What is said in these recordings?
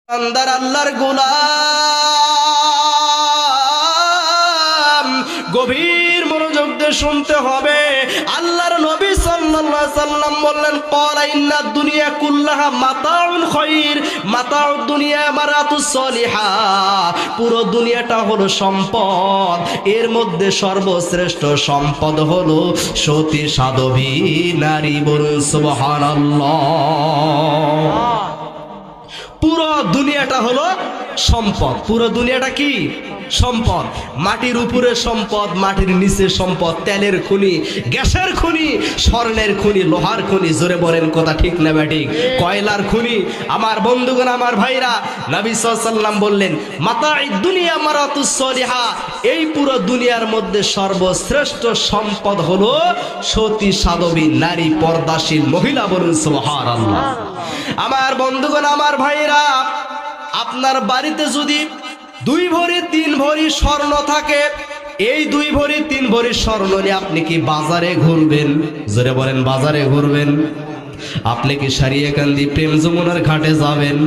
বান্দার আল্লাহর গোলাম, গভীর মনোযোগ দিয়ে শুনতে হবে। আল্লাহর নবী সাল্লাল্লাহু আলাইহি সাল্লাম বললেন, ক্বালা ইন্নাদ দুনিয়া কুল্লাহা মাতাউন খায়র, মাতাউদ দুনিয়া মারাতুস সলিহা। পুরো দুনিয়াটা হলো সম্পদ, এর মধ্যে সর্বশ্রেষ্ঠ সম্পদ হলো সতী সাধবী নারী। বলুন সুবহানাল্লাহ। পুরো দুনিয়াটা হলো সম্পদ। পুরো দুনিয়াটা কি? সম্পদ। মাটির উপরে সম্পদ, মাটির নিচে সম্পদ, তেলের খনি, গ্যাসের খনি, স্বর্ণের খনি, লোহার খনি। জোরে বলেন কথা ঠিক না ব্যাঠিক? কয়লার খনি। আমার বন্ধুগণ, আমার ভাইরা, নবী সাল্লাল্লাহু আলাইহি ওয়াসাল্লাম বললেন, মাতাঈদ দুনিয়া মারাতুস সলিহা। এই পুরো দুনিয়ার মধ্যে সর্বশ্রেষ্ঠ সম্পদ হলো সতী সাধবী নারী, পর্দাশীল মহিলা। বলুন সুবহানাল্লাহ। আমার বন্ধুগণ, আমার ভাইরা, আপনার বাড়িতে যদি 2 ভরি 3 ভরি স্বর্ণ থাকে, এই 2 ভরি 3 ভরি স্বর্ণ নিয়ে আপনি কি বাজারে ঘুরবেন? জোরে বলেন, বাজারে ঘুরবেন? আপনি কি সারিয়াকান্দি প্রেম যমুনার ঘাটে যাবেন?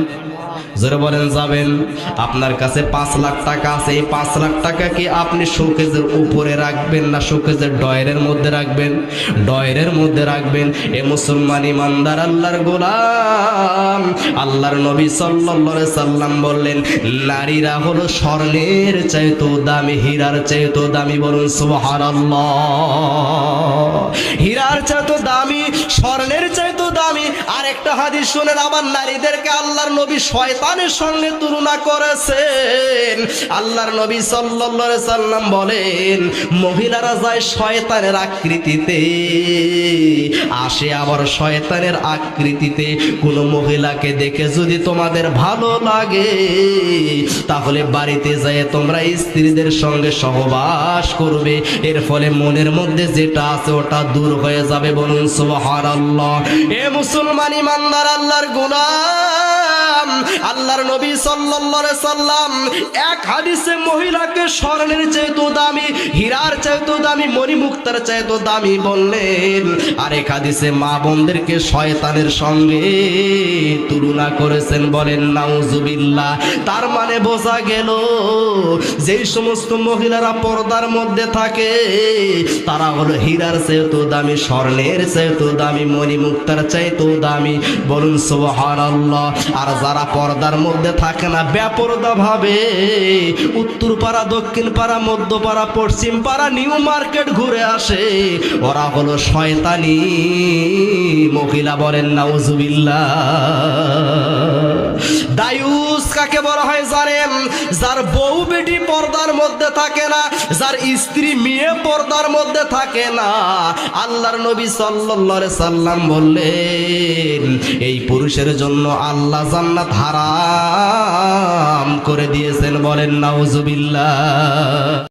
জোরে বলেন, যাবেন? আপনার কাছে 5 লাখ টাকা আছে, এই 5 লাখ টাকা কি আপনি শোকেজের উপরে রাখবেন না শোকেজের ডয়ের মধ্যে রাখবেন? ডয়ের মধ্যে রাখবেন। এ মুসলমান ইমানদার আল্লাহর গোলাম, আল্লাহর নবী সাল্লাল্লাহু আলাইহি সাল্লাম বললেন, নারীরা হলো স্বর্ণের চাইতেও দামি, হীরার চাইতেও দামি। বলুন সুবহানাল্লাহ। হীরার চাইতেও দামি, স্বর্ণের চাইতেও দামি। আর একটা হাদিস শুনেন, আমার নারীদেরকে আল্লাহর নবী শয়তানের সঙ্গে তুলনা করেছেন। আল্লাহর নবী সাল্লাল্লাহু আলাইহি সাল্লাম বলেন, মহিলারা যায় শয়তানের আকৃতিতে, আসে আবার শয়তানের আকৃতিতে। কোন মহিলাকে দেখে যদি তোমাদের ভালো লাগে, তাহলে বাড়িতে যায় তোমরা স্ত্রীদের সঙ্গে সহবাস করবে, এর ফলে মনের মধ্যে যেটা আছে ওটা দূর হয়ে যাবে। বলুন সুবহানাল্লাহ। এ মুসলমান ইমানদার আল্লাহর গোলাম, আল্লাহর নবী সাল্লাল্লাহু আলাইহি সাল্লাম এক হাদিসে মহিলাকে স্বর্ণের চাইতেও দামি, হীরার চাইতেও দামি, মণিমুক্তার চাইতেও দামি বললেন। আর এক হাদিসে মা বোনদেরকে শয়তানের সঙ্গে তুলনা করেছেন। বলেন নাউজুবিল্লাহ। তার মানে বোঝা গেল, যেই সমস্ত মহিলারা পর্দার মধ্যে থাকে তারা হলো হীরার চাইতেও দামি, স্বর্ণের চাইতেও দামি, মণিমুক্তার চাইতেও দামি। বলুন সুবহানাল্লাহ। আর যারা পর্দার মধ্যে থাকে না, বেপরদা ভাবে উত্তর পাড়া, দক্ষিণ পাড়া, মধ্য পাড়া, পশ্চিম পাড়া, নিউ মার্কেট ঘুরে আসে, ওরা হলো শয়তানি মহিলা। বলেন নাউজুবিল্লাহ। দায়ুস কাকে বলা হয় জানেন? যার বউ বেটি পর্দার মধ্যে থাকে না, যার স্ত্রী মেয়ে পর্দার মধ্যে থাকে না। আল্লাহর নবী সাল্লাল্লাহু আলাইহি সাল্লাম বললেন, এই পুরুষের জন্য আল্লাহ জান্নাত হারাম করে দিয়েছেন। বলেন নাউজুবিল্লাহ।